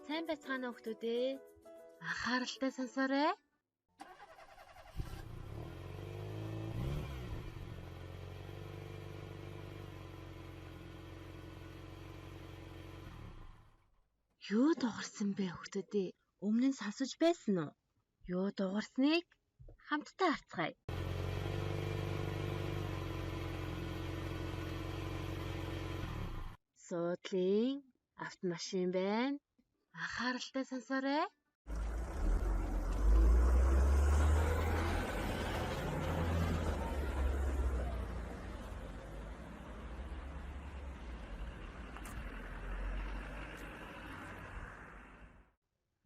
Сайн байцгаана уу хүүхдүүдээ? Анхааралтай сонсоорой. Юу дуурсан бэ хүүхдүүдээ? Өмнө нь сонсож байсан уу? Юу дуурсныг хамтдаа харцгаая. Суудлын автомашин байна. Анхааралтай сонсоорой.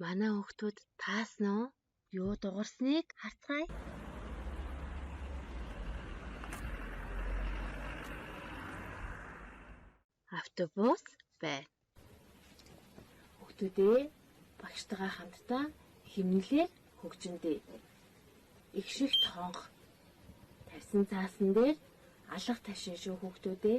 Манай хүүхдүүд таасан уу? Юу дуурсныг харцгаая. Автобус байна. Хүүхдүүдээ багштайгаа хамтдаа хэмнэлээр хөгжиндөө. Их шиг тонх тавьсан цаасан дээр алга ташин шүү хүүхдүүдээ.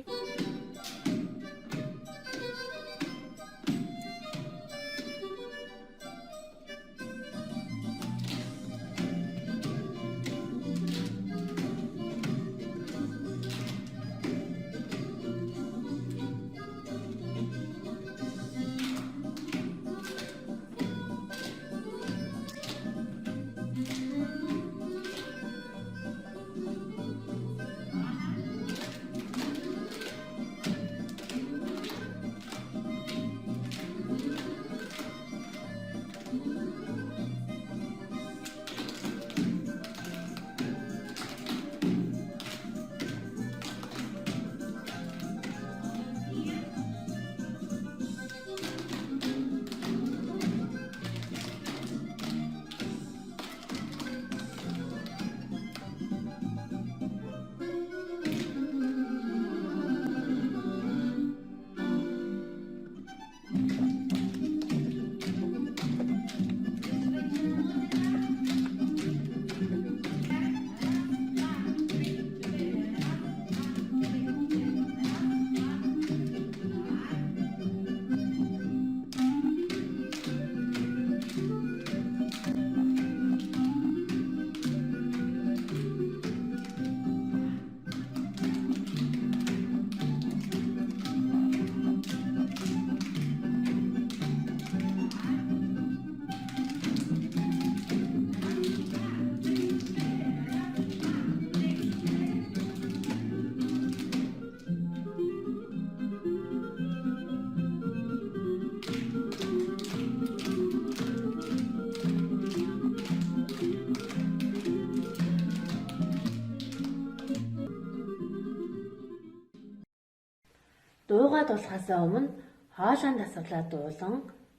Дуугаа дуулахаасаа өмнө хоолойн дасгалаа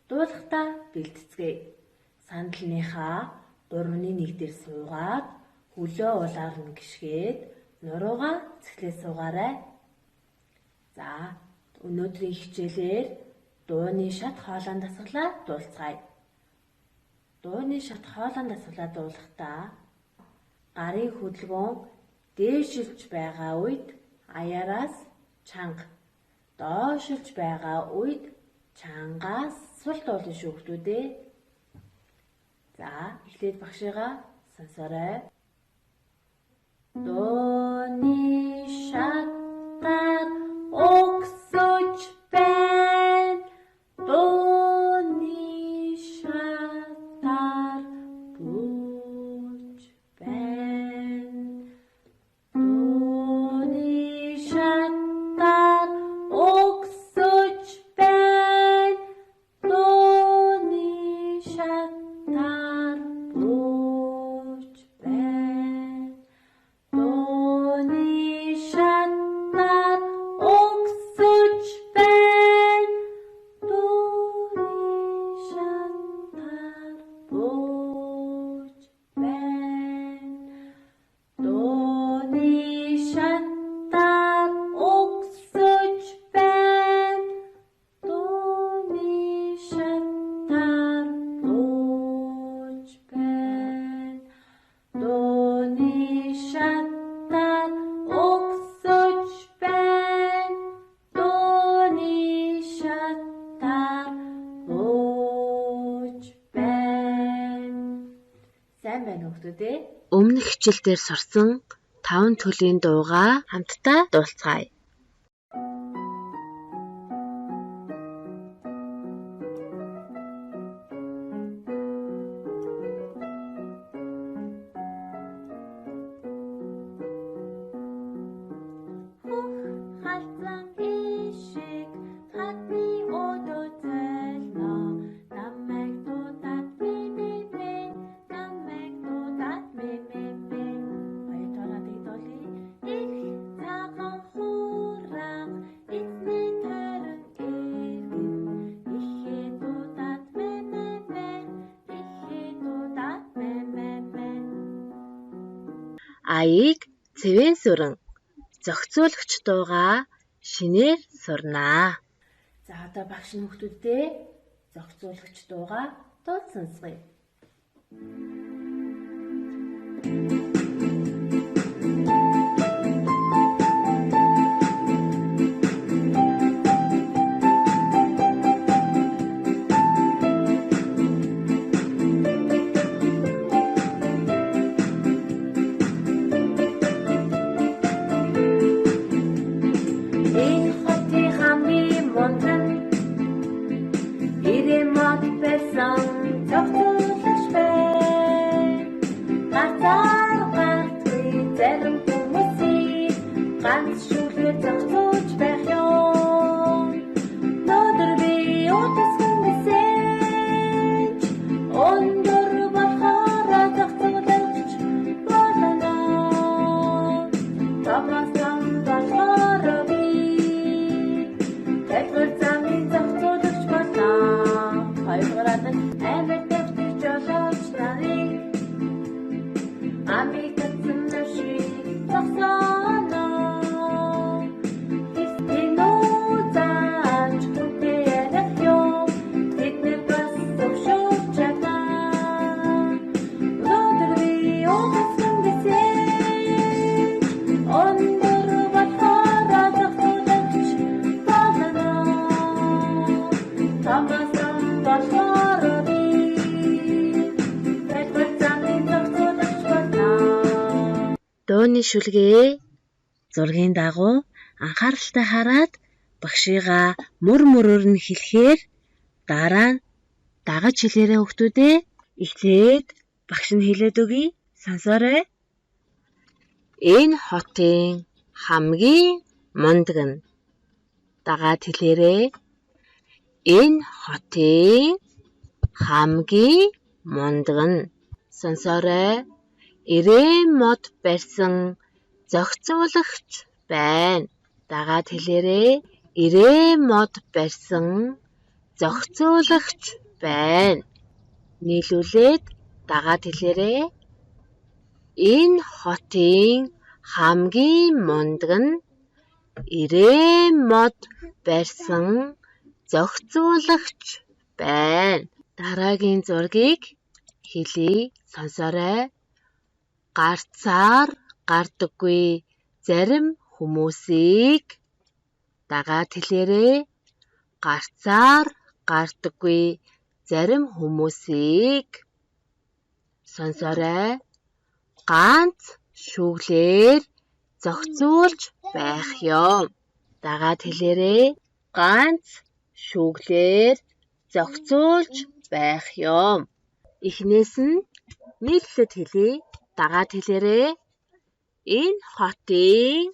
дуулахдаа бэлтцгээе. Сандалныхаа 3-1 дээр суугаад хөлөө улаар нь гიშгээд нуруугаа цэглээ суугаарай. За, өнөөдрийн хичээлээр дууны шат хоолойн дасгалаа дуулцгаая. Дууны шат хоолойн дасгалаа дуулахдаа гарын хөдөлгөөн дээшилж байгаа үед аяараас чанга, доошилж байгаа үед чангаас сул дуулна шүү хүүхдүүдээ. За, эхлээд багшигаа сонсоорой. Дууны шатаар өгсөж байна. Дууны шатаар бууж байна. Дууны шатаар өгсөж байна. Дууны шатаар бууж байна. Сайн байна уу хүүхдүүдээ? Өмнөх хичээлдээр сурсан 5 төрлийн дуугаа хамтдаа дуулцгаая. Аяыг цэвэн сүрэн зохицуулагч дуугаа шинээр сурнаа. За одоо багш нь хүүхдүүдтэй зохицуулагч дуугаа дуулсансгая. Дууны шүлгээ зургийн дагуу анхааралтай хараад багшийгаа мөр мөрөөр нь хэлэхээр дараа нь дагаж хэлээрэй хүүхдүүдээ. Эхлээд багш нь хэлээд өгье. Сонсоорой. Энэ хотын хамгийн мундаг нь. Дагаад хэлээрэй. Энэ хотын хамгийн мундаг нь. Сонсоорой. Ирээн мод барьсан зохицуулагч байна. Дагаад хэлээрэй. Ирээн мод барьсан зохицуулагч байна. Нийлүүлээд дагаад хэлээрэй. Энэ хотын хамгийн мундаг нь ирээн мод барьсан зохицуулагч байна. Дараагийн зургийг хэлье. Сонсоорой. Гарцаар гардаггүй зарим хүмүүсийг дагаад хэлээрэй. Гарцаар гардаггүй зарим хүмүүсийг. Сонсоорой. Ганц шүглээр зохицуулж байх ёо. Дагаад хэлээрэй. Ганц шүглээр зохицуулж байх ёо. Эхнээс нь нийлүүлээд хэлье. Дагаад хэлээрэй. Энэ хотын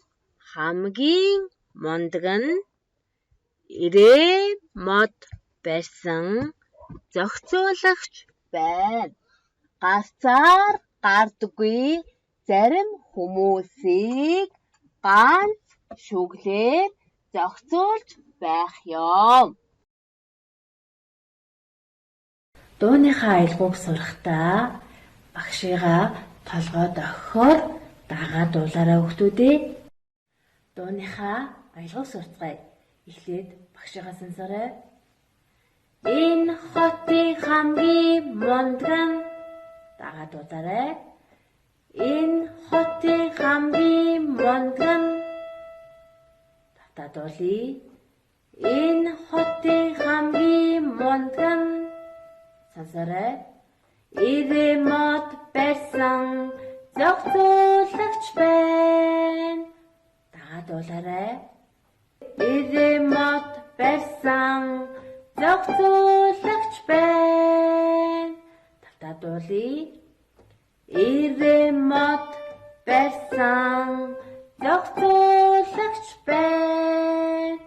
хамгийн мундаг нь ирээн мод барьсан зохицуулагч байна. Гарцаар гардаггүй зарим хүмүүсийг ганц шүглээр зохицуулж байх ёо. Дууныхаа аялгауг сурахдаа багшийгаа толгойд өгөхөөр дагаад дуулаарай хүүхдүүдээ. Дууныхаа аялгауг сурцгаая. Эхлээд багшийгаа сонсоорой. Энэ хотын хамгийн мундаг нь. Дагаад дуулаарай. Энэ хотын хамгийн мундаг нь. Татаад дуулъя. Энэ хотын хамгийн мундаг нь. Сонсоорой. Ирээн мод барьсан зохицуулагч байна. Дагаад уулаарай. Иремод барьсан зохицуулагч байна. Давтаад уулъя. Иремод барьсан зохицуулагч байна.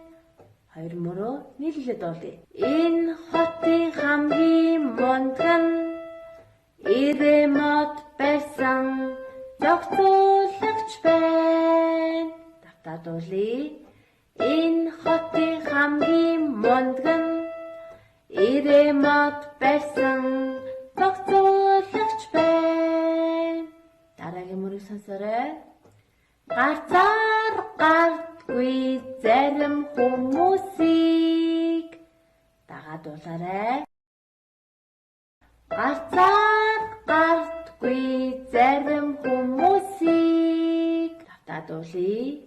Хоёр мөрөө нийлүүлээд уулъя. Энэ хотын хамгийн мундаг нь Иремод барьсан зохицуулагч байна. Давтаад уулъя. Энэ хотын хамгийн мундаг нь Иремод барьсан зохицуулагч байна. Дараагийн мөрийг сонсоорой. Гарцаар гардгүй зарим хүмүүсийг дагаад уулаарай. Гарцаар гардгүй зарим хүмүүсийг давтаад уулъя.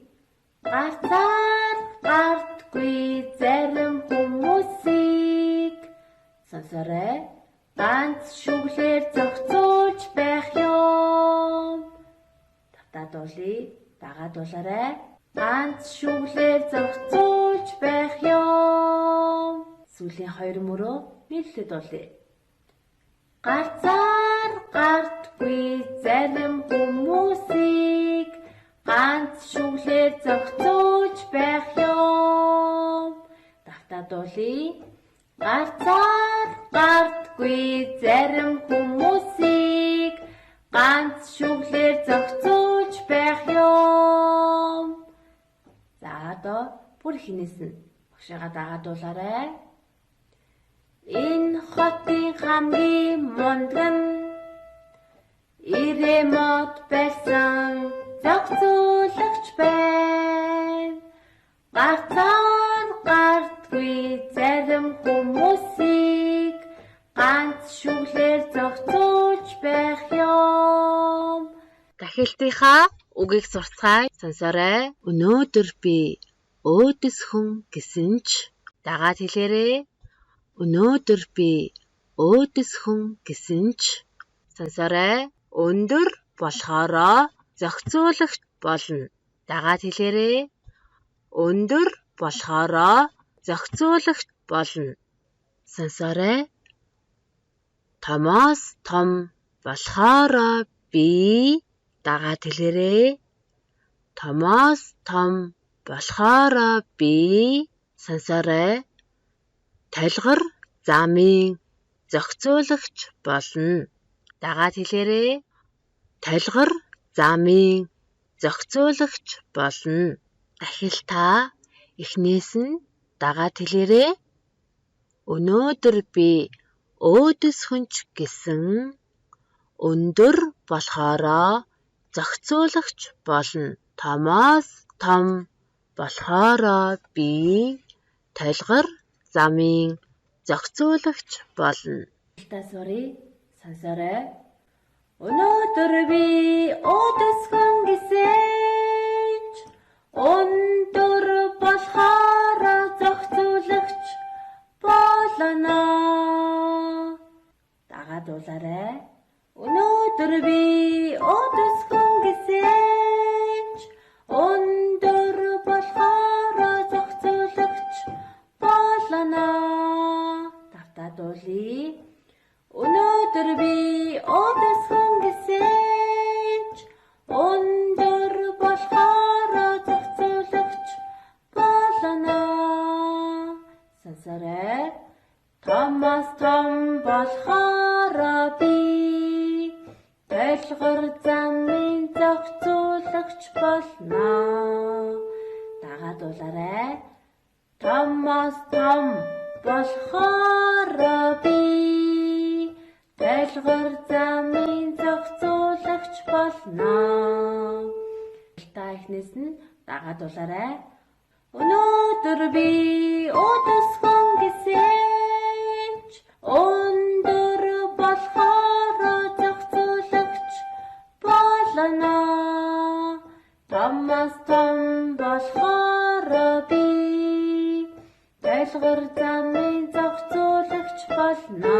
Гарцаар гардгүй зарим хүмүүсийг сонсоорой. Ганц шүглээр зохицуулж байх юм. Давтаад уулъя. Дагаад уулаарай. Ганц шүглээр зохицуулж байх юм. Сүүлийн хоёр мөрөө нийлүүлээд уулъя. Гарцаар гардгүй зарим хүмүүсийг ганц шүглээр зохицуулж байх юм. Давтаад уулъя. Гарцаар гардгүй зарим хүмүүсийг ганц шүглээр зохицуулж байх юм. За одоо бүр хинээсэн багшаага дагаад уулаарай. Энэ хотын хамгийн мундаг нь Иремод барьсан зохицуулагч байна. Гарцаар гардгүй зарим хүмүүсийг ганц шүглээр зохицуулж байх юм. Дахилтынхаа үгийг сурцгаая. Сонсоорой. Өнөөдөр би өөдөс хүн гэсэн ч дагаад хэлээрэй. Өнөөдөр би өөдөс хүн гэсэн ч сонсоорой. Өндөр болохоороо зохицуулагч болно. Дагаад хэлээрэй. Өндөр болохоороо зохицуулагч болно. Сонсоорой. Томоос том болохоороо би дагаад хэлээрэй. Томоос том болохоороо би сонсоорой. Толгор замын зохицуулагч болно. Дагаад хэлээрэй. Толгор замын зохицуулагч болно. Дахилтаа эхнээс нь дагаад хэлээрэй. Өнөөдөр би өөдөс хүнч гэсэн өндөр болохоороо зохицуулагч болно. Томоос том болохоороо би толгор замын зохицуулагч болно. Тасварыг сонсоорой. Өнөөдөр би өөдөс хүн гэсэн ч өндөр болохоороо зохицуулагч болно. Дагаад уулаарай. Өнөөдөр би өөдөс хүн гэсэн ч өндөр болохоороо зохицуулагч болно. Давтаад уулъя. Өнөөдөр би өөдөс хүн гэсэн ч өндөр болохоороо зохицуулагч болно. Сонсоорой. Томоос том болохоороо би толгор замын зохицуулагч болно. Дагаад уулаарай. Томоос том болохоороо би толгор замын зохицуулагч болно. Та эхнээс нь дагаад уулаарай. Өнөөдөр би өөдөс хүн гэсэн ч өндөр болохоороо зохицуулагч болно. Томоос том болохоороо би толгор замын зохицуулагч болно.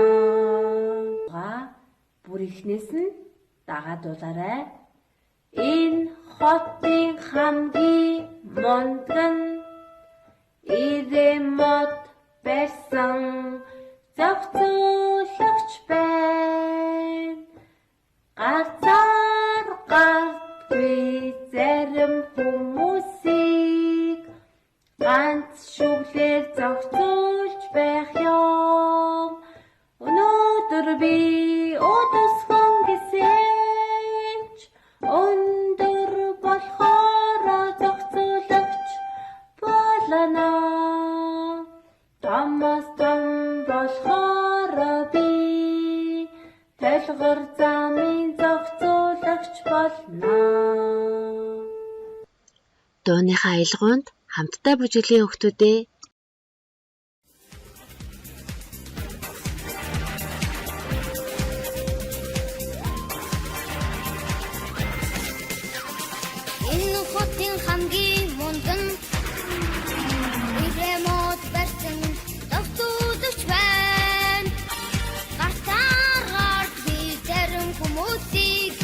Бүр ихнээс нь дагаадуулаарай. Энэ хотын хамгийн мундаг нь Иремод байсан зохицуулагч байна. Ганцаар гардгүй зарим хүмүүсийг ганц шүглээр зохицуулж байх юм. Өнөөдөр би өдөрсөн гэсэнч өндөр болохоор зохицуулагч болно. Томос том болохоор би толгор замын зохицуулагч болно. Дууныхаа аялгаунд хамтдаа бүжиглэе хүүхдүүдээ. Энэ хотын хамгийн мундан Иремод байсан зохицуулагч байна. Гартаар би зарим хүмүүсийг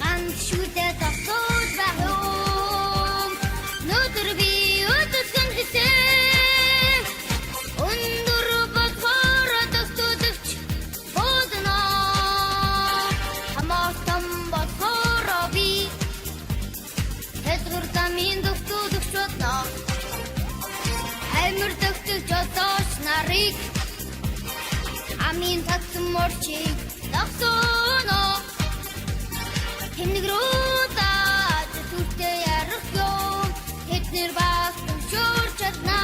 ганц шүглээр зохицуулж байх юм. Өнөөдөр би өдөрсөн гэсэн өндөр болохоор зохицуулагч болно. Хамаатан болохоор би Эдгэр замын зохицуулагч болно. Амир зохицуулж одооч нарыг амийн татсан морчийг зогсооно. Тэнэг рүү даад сүртэй ярах юм. Тэднэр бас шуурч чадна.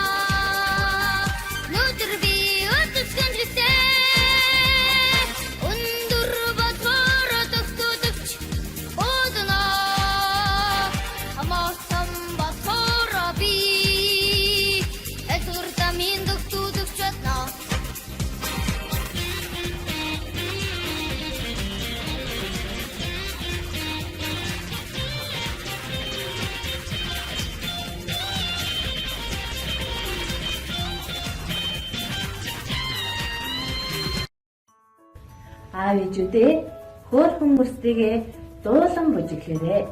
Өнөөдөр би өдөрсөн гэсэн өндөр болохоор зохицуулагч болно. Хамаатан болохоор би эдгэр замын зохицуулагч болно. Аав ээжүүдээ хөөр хүмүүстийгээ дуулан бүжиглээрэй.